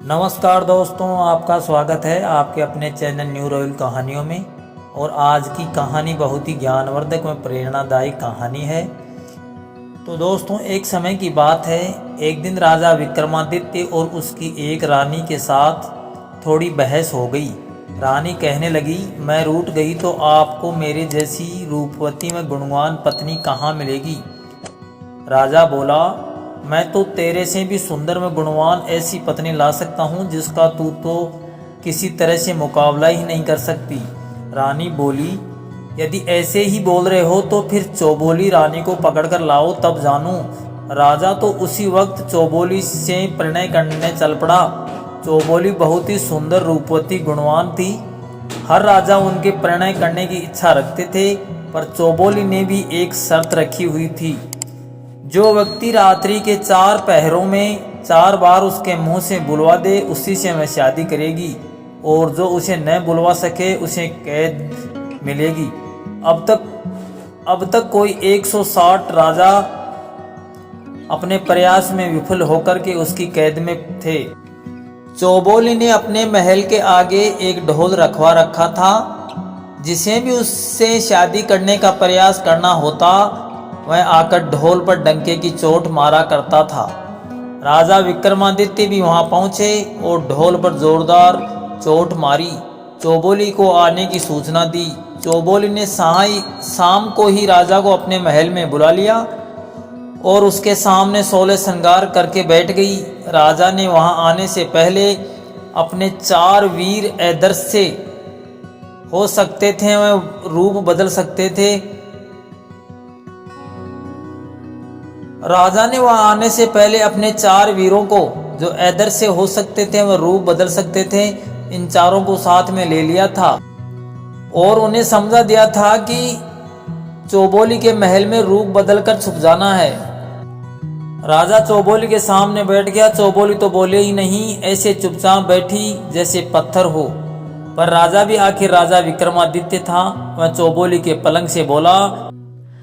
नमस्कार दोस्तों, आपका स्वागत है आपके अपने चैनल न्यू रॉयल कहानियों में। और आज की कहानी बहुत ही ज्ञानवर्धक व प्रेरणादायी कहानी है। तो दोस्तों, एक समय की बात है। एक दिन राजा विक्रमादित्य और उसकी एक रानी के साथ थोड़ी बहस हो गई। रानी कहने लगी, मैं रूठ गई तो आपको मेरे जैसी रूपवती व गुणवान पत्नी कहाँ मिलेगी। राजा बोला, मैं तो तेरे से भी सुंदर व गुणवान ऐसी पत्नी ला सकता हूँ जिसका तू तो किसी तरह से मुकाबला ही नहीं कर सकती। रानी बोली, यदि ऐसे ही बोल रहे हो तो फिर चौबोली रानी को पकड़कर लाओ, तब जानूं। राजा तो उसी वक्त चौबोली से प्रणय करने चल पड़ा। चौबोली बहुत ही सुंदर, रूपवती, गुणवान थी। हर राजा उनके प्रणय करने की इच्छा रखते थे, पर चौबोली ने भी एक शर्त रखी हुई थी। जो व्यक्ति रात्रि के 4 पहरों में 4 बार उसके मुंह से बुलवा दे, उसी से मैं शादी करेगी, और जो उसे न बुलवा सके उसे कैद मिलेगी। अब तक कोई 160 राजा अपने प्रयास में विफल होकर के उसकी कैद में थे। चौबोली ने अपने महल के आगे एक ढोल रखवा रखा था। जिसे भी उससे शादी करने का प्रयास करना होता, वह आकर ढोल पर डंके की चोट मारा करता था। राजा विक्रमादित्य भी वहां पहुंचे और ढोल पर जोरदार चोट मारी। चौबोली को आने की सूचना दी। चौबोली ने शाम को ही राजा को अपने महल में बुला लिया और उसके सामने 16 श्रृंगार करके बैठ गई। राजा ने वहां आने से पहले अपने 4 वीर ऐदर्स्य हो सकते थे, वह रूप बदल सकते थे। राजा ने वहां आने से पहले अपने 4 वीरों को, जो ऐदर्स्य हो सकते थे वह रूप बदल सकते थे, इन चारों को साथ में ले लिया था और उन्हें समझा दिया था कि चौबोली के महल में रूप बदलकर छुप जाना है। राजा चौबोली के सामने बैठ गया। चौबोली तो बोले ही नहीं, ऐसे चुपचाप बैठी जैसे पत्थर हो। पर राजा भी आखिर राजा विक्रमादित्य था। वह चौबोली के पलंग से बोला,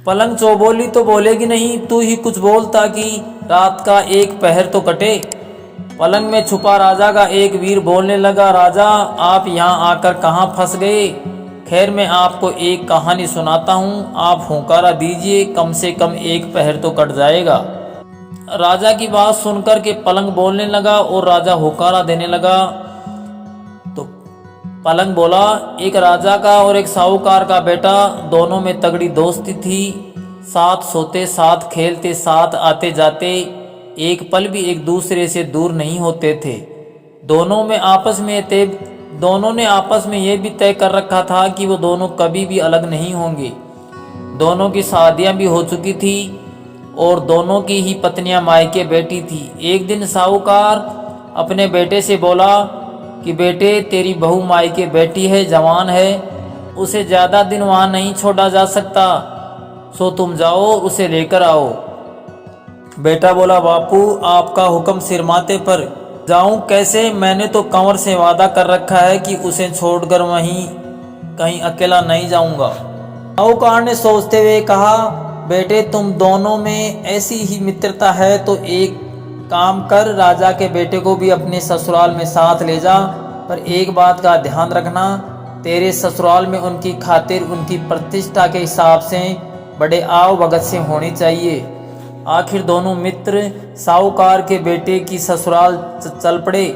पलंग चौबोली तो बोलेगी नहीं, तू ही कुछ बोल ताकि रात का एक पहर तो कटे। पलंग में छुपा राजा का एक वीर बोलने लगा, राजा आप यहाँ आकर कहाँ फंस गए। खैर, मैं आपको एक कहानी सुनाता हूँ, आप हुंकारा दीजिए, कम से कम एक पहर तो कट जाएगा। राजा की बात सुनकर के पलंग बोलने लगा और राजा हुंकारा देने लगा। तो पलंग बोला, एक राजा का और एक साहूकार का बेटा, दोनों में तगड़ी दोस्ती थी। साथ सोते, साथ खेलते, साथ आते जाते, एक पल भी एक दूसरे से दूर नहीं होते थे। दोनों ने आपस में ये भी तय कर रखा था कि वो दोनों कभी भी अलग नहीं होंगे। दोनों की शादियां भी हो चुकी थी और दोनों की ही पत्नियां मायके बैठी थी। एक दिन साहूकार अपने बेटे से बोला कि बेटे, तेरी बहू मायके बैठी है, जवान है, उसे ज़्यादा दिन वहाँ नहीं छोड़ा जा सकता, सो तुम जाओ उसे लेकर आओ। बेटा बोला, बापू आपका हुक्म सिरमाते पर, जाऊं कैसे, मैंने तो कंवर से वादा कर रखा है कि उसे छोड़कर वहीं कहीं अकेला नहीं जाऊंगा। साहूकार ने सोचते हुए कहा, बेटे तुम दोनों में ऐसी ही मित्रता है तो एक काम कर, राजा के बेटे को भी अपने ससुराल में साथ ले जा, पर एक बात का ध्यान रखना, तेरे ससुराल में उनकी खातिर उनकी प्रतिष्ठा के हिसाब से बड़े आव भगत से होनी चाहिए। आखिर दोनों मित्र साहूकार के बेटे की ससुराल चल पड़े।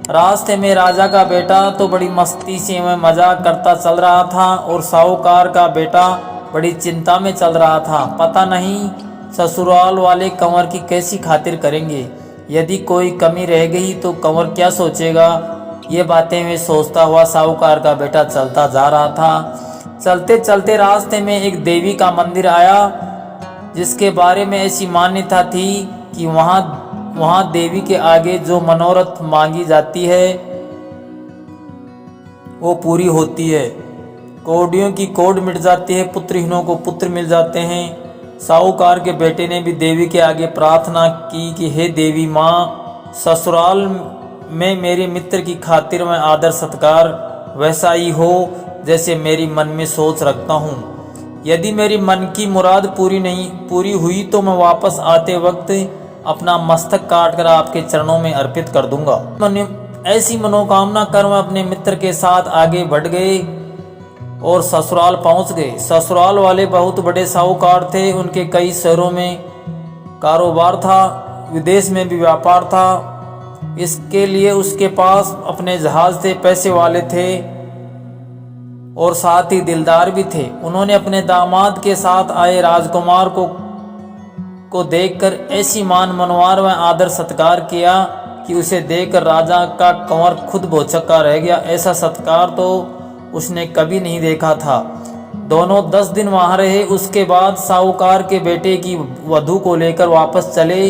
रास्ते में राजा का बेटा तो बड़ी मस्ती से वह मजाक करता चल रहा था और साहूकार का बेटा बड़ी चिंता में चल रहा था। पता नहीं ससुराल वाले कंवर की कैसी खातिर करेंगे, यदि कोई कमी रह गई तो कंवर क्या सोचेगा। ये बातें वे सोचता हुआ साहूकार का बेटा चलता जा रहा था। चलते चलते रास्ते में एक देवी का मंदिर आया, जिसके बारे में ऐसी मान्यता थी कि वहाँ देवी के आगे जो मनोरथ मांगी जाती है वो पूरी होती है। कौड़ियों की कौड़ मिट जाती है, पुत्रहीनों को पुत्र मिल जाते हैं। साहूकार के बेटे ने भी देवी के आगे प्रार्थना की कि हे देवी माँ, ससुराल में मेरे मित्र की खातिर में आदर सत्कार वैसा ही हो जैसे मेरी मन में सोच रखता हूँ। यदि मेरी मन की मुराद पूरी हुई तो मैं वापस आते वक्त अपना मस्तक काट कर आपके चरणों में अर्पित कर दूंगा। ऐसी मनोकामना कर मैं अपने मित्र के साथ आगे बढ़ गए और ससुराल पहुंच गए। ससुराल वाले बहुत बड़े साहूकार थे, उनके कई शहरों में कारोबार था, विदेश में भी व्यापार था। इसके लिए उसके पास अपने जहाज थे, पैसे वाले थे और साथ ही दिलदार भी थे। उन्होंने अपने दामाद के साथ आए राजकुमार को देखकर ऐसी मान मनवार व आदर सत्कार किया कि उसे देखकर राजा का कंवर खुद भौचक्का रह गया। ऐसा सत्कार तो उसने कभी नहीं देखा था। दोनों 10 दिन वहां रहे। उसके बाद साहूकार के बेटे की वधू को लेकर वापस चले।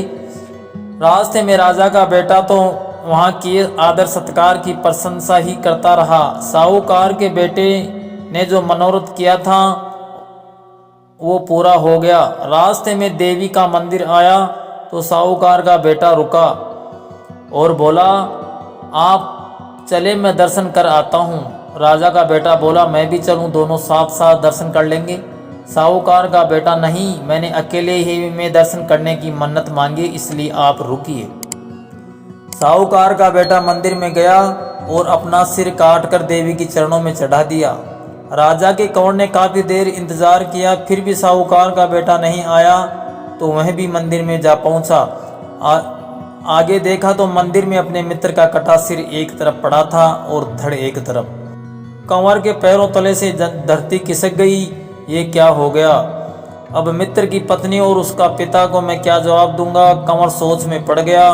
रास्ते में राजा का बेटा तो वहां किए आदर सत्कार की प्रशंसा ही करता रहा। साहूकार के बेटे ने जो मनोरथ किया था वो पूरा हो गया। रास्ते में देवी का मंदिर आया तो साहूकार का बेटा रुका और बोला, आप चले, मैं दर्शन कर आता हूँ। राजा का बेटा बोला, मैं भी चलूँ, दोनों साथ साथ दर्शन कर लेंगे। साहूकार का बेटा, नहीं, मैंने अकेले ही में दर्शन करने की मन्नत मांगी, इसलिए आप रुकिए। साहूकार का बेटा मंदिर में गया और अपना सिर काट कर देवी के चरणों में चढ़ा दिया। राजा के कंवर ने काफी देर इंतजार किया, फिर भी साहूकार का बेटा नहीं आया तो वह भी मंदिर में जा पहुंचा। आगे देखा तो मंदिर में अपने मित्र का कटा सिर एक तरफ पड़ा था और धड़ एक तरफ। कंवर के पैरों तले से धरती खिसक गई। ये क्या हो गया? अब मित्र की पत्नी और उसका पिता को मैं क्या जवाब दूंगा? कंवर सोच में पड़ गया।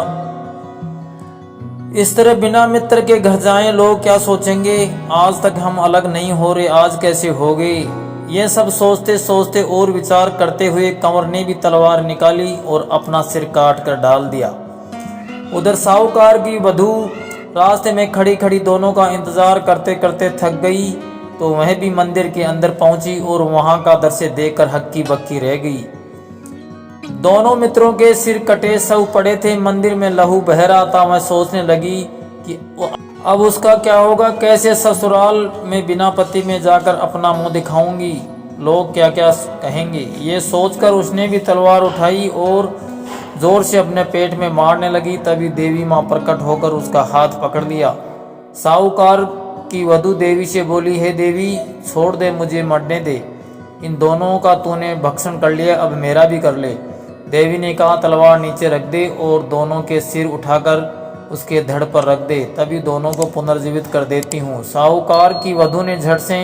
इस तरह बिना मित्र के घर जाएं, लोग क्या सोचेंगे? आज तक हम अलग नहीं हो रहे, आज कैसे हो गए? ये सब सोचते सोचते और विचार करते हुए कंवर ने भी तलवार निकाली और अपना सिर काट कर डाल दिया। उधर साहूकार की वधू रास्ते में खड़ी खड़ी दोनों का इंतजार करते करते थक गई तो वह भी मंदिर के अंदर पहुंची और वहां का दृश्य देखकर हक्की बक्की रह गई। दोनों मित्रों के सिर कटे सब पड़े थे, मंदिर में लहू बह रहा था। मैं सोचने लगी कि अब उसका क्या होगा, कैसे ससुराल में बिना पति में जाकर अपना मुंह दिखाऊंगी, लोग क्या क्या कहेंगे। ये सोचकर उसने भी तलवार उठाई और जोर से अपने पेट में मारने लगी। तभी देवी माँ प्रकट होकर उसका हाथ पकड़ लिया। साहूकार की वधू देवी से बोली, हे देवी, छोड़ दे, मुझे मरने दे, इन दोनों का तूने भक्षण कर लिया, अब मेरा भी कर ले। देवी ने कहा, तलवार नीचे रख दे और दोनों के सिर उठाकर उसके धड़ पर रख दे, तभी दोनों को पुनर्जीवित कर देती हूँ। साहूकार की वधू ने झट से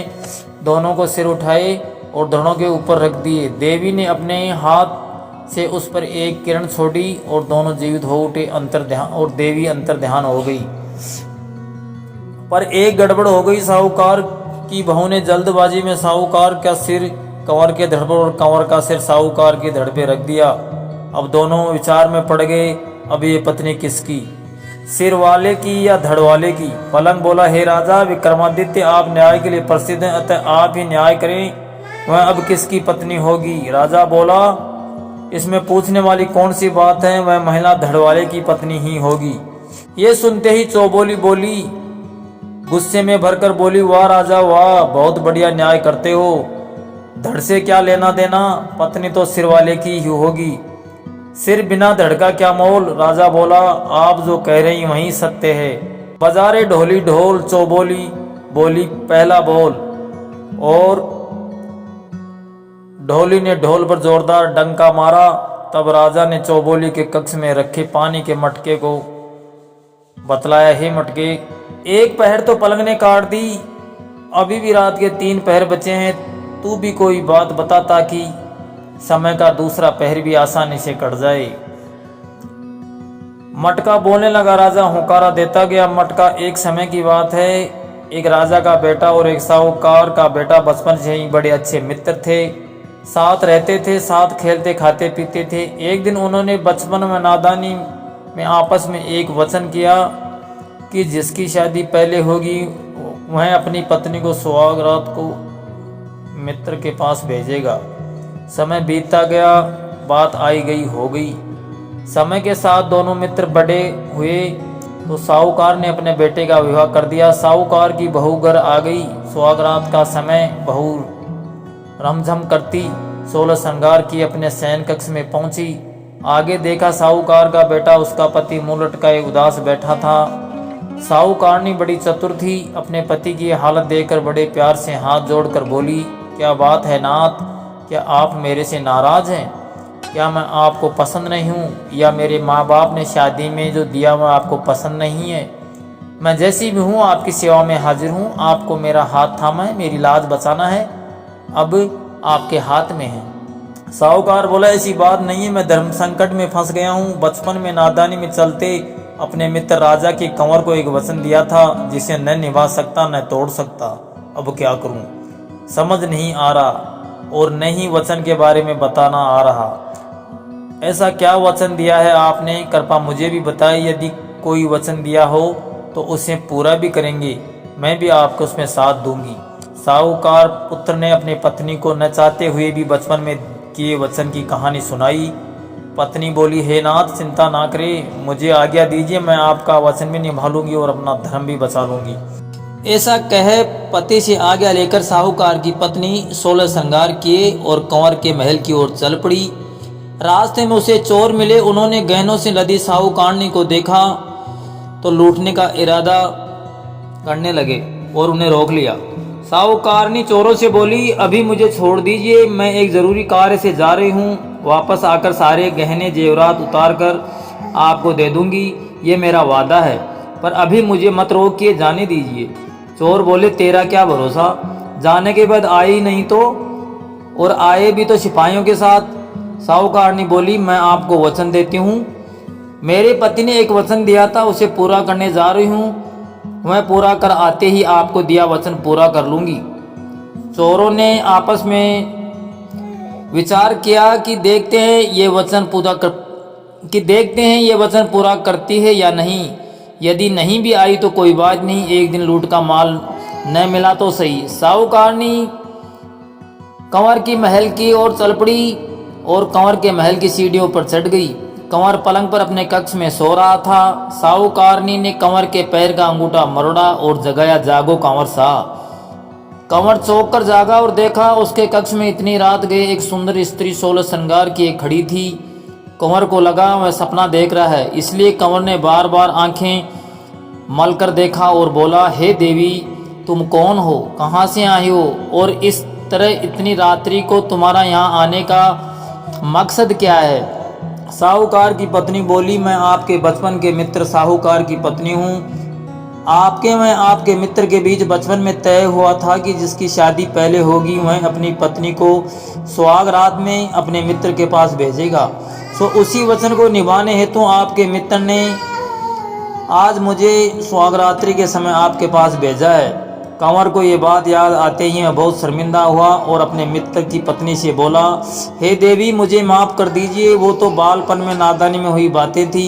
दोनों को सिर उठाए और धड़ों के ऊपर रख दिए। देवी ने अपने हाथ से उस पर एक किरण छोड़ी और दोनों जीवित हो उठे। अंतर्ध्यान और देवी अंतर्ध्यान हो गई। पर एक गड़बड़ हो गई। साहूकार की बहू ने जल्दबाजी में साहूकार का सिर कंवर के धड़ पर और कंवर का सिर साहूकार की धड़ पे रख दिया। अब दोनों विचार में पड़ गए, अब ये पत्नी किसकी, सिर वाले की या धड़ वाले की? पलंग बोला, हे राजा विक्रमादित्य, आप न्याय के लिए प्रसिद्ध हैं, अतः आप ही न्याय करें, वह अब किसकी पत्नी होगी? राजा बोला, इसमें पूछने वाली कौन सी बात है, वह महिला धड़ वाले की पत्नी ही होगी। ये सुनते ही चौबोली बोली, गुस्से में भरकर बोली, वाह राजा वाह, बहुत बढ़िया न्याय करते हो, धड़ से क्या लेना देना, पत्नी तो सिर वाले की ही होगी, सिर बिना धड़ का क्या मोल? राजा बोला, आप जो कह रही वही सत्य है। बजारे ढोली ढोल, चौबोली बोली, पहला बोल, और ढोली ने ढोल पर जोरदार डंका मारा। तब राजा ने चौबोली के कक्ष में रखे पानी के मटके को बतलाया, हे मटके, एक पहर तो पलंग ने काट दी, अभी भी रात के 3 पहर बचे हैं, तू भी कोई बात बता ताकि समय का दूसरा पहर भी आसानी से कट जाए। मटका बोलने लगा। राजा हुंकारा देता गया। मटका, एक समय की बात है, एक राजा का बेटा और एक साहूकार का बेटा बचपन से ही बड़े अच्छे मित्र थे, साथ रहते थे, साथ खेलते खाते पीते थे। एक दिन उन्होंने बचपन में नादानी में आपस में एक वचन किया कि जिसकी शादी पहले होगी वह अपनी पत्नी को सुहाग रात को मित्र के पास भेजेगा। समय बीतता गया, बात आई गई हो गई। समय के साथ दोनों मित्र बड़े हुए तो साहूकार ने अपने बेटे का विवाह कर दिया। साहूकार की बहू घर आ गई। सुहाग रात का समय बहू रमझम करती 16 श्रृंगार की अपने शयन कक्ष में पहुंची। आगे देखा साहूकार का बेटा उसका पति मुंह लटकाए उदास बैठा था। साहूकारनी बड़ी चतुर थी, अपने पति की हालत देखकर बड़े प्यार से हाथ जोड़कर बोली, क्या बात है नाथ, क्या आप मेरे से नाराज हैं? क्या मैं आपको पसंद नहीं हूँ, या मेरे माँ बाप ने शादी में जो दिया वह आपको पसंद नहीं है? मैं जैसी भी हूँ आपकी सेवा में हाजिर हूँ। आपको मेरा हाथ थामा है, मेरी लाज बचाना है, अब आपके हाथ में है। साहूकार बोला, ऐसी बात नहीं है, मैं धर्म संकट में फंस गया हूँ। बचपन में नादानी में चलते अपने मित्र राजा के कंवर को एक वचन दिया था जिसे न निभा सकता न तोड़ सकता। अब क्या करूं, समझ नहीं आ रहा और न ही वचन के बारे में बताना आ रहा। ऐसा क्या वचन दिया है आपने, कृपा मुझे भी बताए। यदि कोई वचन दिया हो तो उसे पूरा भी करेंगे, मैं भी आपको उसमें साथ दूंगी। साहूकार पुत्र ने अपनी पत्नी को न चाहते हुए भी बचपन में किए वचन की कहानी सुनाई। पत्नी बोली, हे नाथ, चिंता ना करें, मुझे आज्ञा दीजिए, मैं आपका वचन भी निभा लूंगी और अपना धर्म भी बचा लूंगी। ऐसा कह पति से आज्ञा लेकर साहूकार की पत्नी 16 श्रृंगार किए और कंवर के महल की ओर चल पड़ी। रास्ते में उसे चोर मिले। उन्होंने गहनों से लदी साहूकारनी को देखा तो लूटने का इरादा करने लगे और उन्हें रोक लिया। साहूकारनी चोरों से बोली, अभी मुझे छोड़ दीजिए, मैं एक जरूरी कार्य से जा रही हूँ, वापस आकर सारे गहने जेवरात उतार कर आपको दे दूंगी, ये मेरा वादा है, पर अभी मुझे मत रोकिए, जाने दीजिए। चोर बोले, तेरा क्या भरोसा, जाने के बाद आए ही नहीं तो, और आए भी तो सिपाहियों के साथ। साहूकारनी बोली, मैं आपको वचन देती हूँ, मेरे पति ने एक वचन दिया था, उसे पूरा करने जा रही हूँ, मैं पूरा कर आते ही आपको दिया वचन पूरा कर लूंगी। चोरों ने आपस में विचार किया कि देखते हैं ये वचन पूरा करती है या नहीं। यदि नहीं भी आई तो कोई बात नहीं, एक दिन लूट का माल न मिला तो सही। साहूकारनी कंवर की महल की ओर चल पड़ी और कंवर के महल की सीढ़ियों पर चढ़ गई। कंवर पलंग पर अपने कक्ष में सो रहा था। साहूकारनी ने कंवर के पैर का अंगूठा मरोड़ा और जगाया, जागो कंवर साहब। कंवर चौंक कर जागा और देखा उसके कक्ष में इतनी रात गए एक सुंदर स्त्री 16 श्रृंगार की एक खड़ी थी। कंवर को लगा वह सपना देख रहा है, इसलिए कंवर ने बार बार आंखें मल कर देखा और बोला, हे देवी, तुम कौन हो, कहाँ से आई हो, और इस तरह इतनी रात्रि को तुम्हारा यहाँ आने का मकसद क्या है? साहूकार की पत्नी बोली, मैं आपके बचपन के मित्र साहूकार की पत्नी हूँ। आपके मित्र के बीच बचपन में तय हुआ था कि जिसकी शादी पहले होगी वह अपनी पत्नी को सुहाग रात में अपने मित्र के पास भेजेगा। सो उसी वचन को निभाने हेतु आपके मित्र ने आज मुझे सुहाग रात्रि के समय आपके पास भेजा है। कंवर को ये बात याद आते ही वह बहुत शर्मिंदा हुआ और अपने मित्र की पत्नी से बोला, हे देवी, मुझे माफ़ कर दीजिए, वो तो बालपन में नादानी में हुई बातें थी,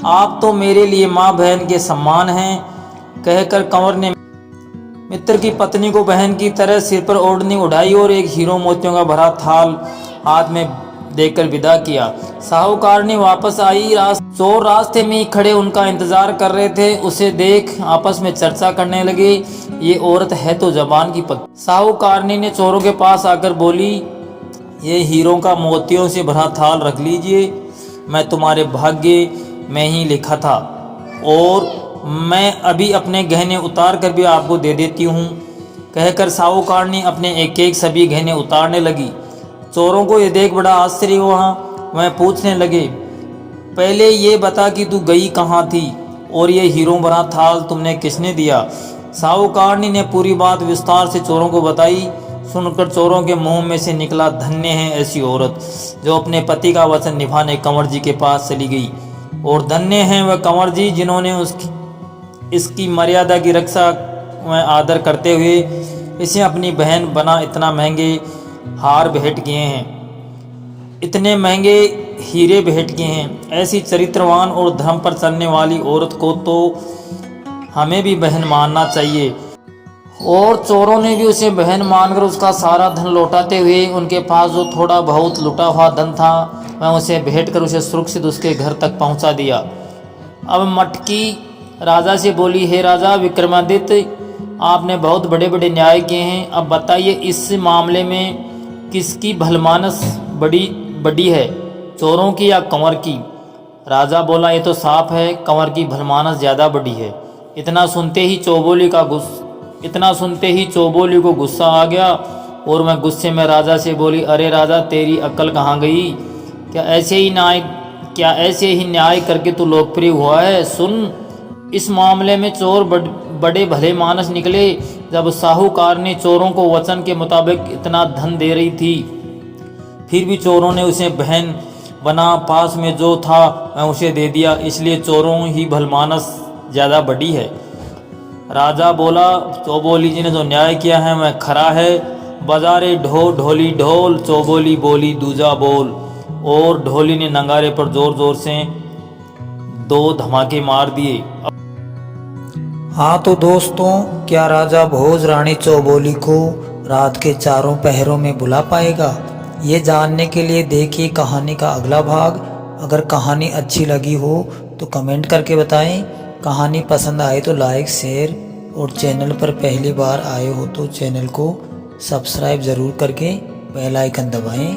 आप तो मेरे लिए माँ बहन के समान हैं। कहकर कंवर ने मित्र की पत्नी को बहन की तरह सिर पर ओढ़नी उठाई और एक हीरो मोतियों का भरा थाल हाथ में देकर विदा किया। साहूकारनी वापस आई। चोर रास्ते में खड़े उनका इंतजार कर रहे थे। उसे देख आपस में चर्चा करने लगे, ये औरत है तो जबान की पक्की। साहूकारनी ने चोरों के पास आकर बोली, ये हीरों का मोतियों से भरा थाल रख लीजिए, मैं तुम्हारे भाग्य में ही लिखा था, और मैं अभी अपने गहने उतार कर भी आपको दे देती हूँ। कहकर साहूकारनी अपने एक एक सभी गहने उतारने लगी। चोरों को ये देख बड़ा आश्चर्य हुआ। वह पूछने लगे, पहले ये बता कि तू गई कहाँ थी, और ये हीरों भरा थाल तुमने किसने दिया? साहूकारनी ने पूरी बात विस्तार से चोरों को बताई। सुनकर चोरों के मुंह में से निकला, धन्य है ऐसी औरत जो अपने पति का वचन निभाने कंवर जी के पास चली गई, और धन्य है वह कंवर जी जिन्होंने इसकी मर्यादा की रक्षा व आदर करते हुए इसे अपनी बहन बना इतना महंगे हार भेंट किए हैं, इतने महंगे हीरे भेंट किए हैं। ऐसी चरित्रवान और धर्म पर चलने वाली औरत को तो हमें भी बहन मानना चाहिए। और चोरों ने भी उसे बहन मानकर उसका सारा धन लौटाते हुए उनके पास जो थोड़ा बहुत लुटा हुआ धन था वह उसे भेंट कर उसे सुरक्षित उसके घर तक पहुंचा दिया। अब मटकी राजा से बोली, हे राजा विक्रमादित्य, आपने बहुत बड़े बड़े न्याय किए हैं, अब बताइए इस मामले में किसकी भलमानस बड़ी है, चोरों की या कंवर की? राजा बोला, ये तो साफ है, कंवर की भलमानस ज़्यादा बड़ी है। इतना सुनते ही चौबोली को गुस्सा आ गया और मैं गुस्से में राजा से बोली, अरे राजा, तेरी अक्ल कहाँ गई? क्या ऐसे ही न्याय करके तू लोकप्रिय हुआ है? सुन, इस मामले में चोर बड़े भले मानस निकले। जब साहूकार ने चोरों को वचन के मुताबिक इतना धन दे रही थी, फिर भी चोरों ने उसे बहन बना, पास में जो था मैं उसे दे दिया, इसलिए चोरों ही भलमानस ज़्यादा बड़ी है। राजा बोला, चौबोली जी ने जो न्याय किया है वह खरा है। बाजारे ढोली ढोल, चौबोली बोली दूजा बोल। और ढोली ने नगारे पर जोर जोर से 2 धमाके मार दिए। हाँ तो दोस्तों, क्या राजा भोज रानी चौबोली को रात के चारों पहरों में बुला पाएगा? ये जानने के लिए देखिए कहानी का अगला भाग। अगर कहानी अच्छी लगी हो तो कमेंट करके बताएं। कहानी पसंद आए तो लाइक, शेयर और चैनल पर पहली बार आए हो तो चैनल को सब्सक्राइब ज़रूर करके बेल आइकन दबाएं।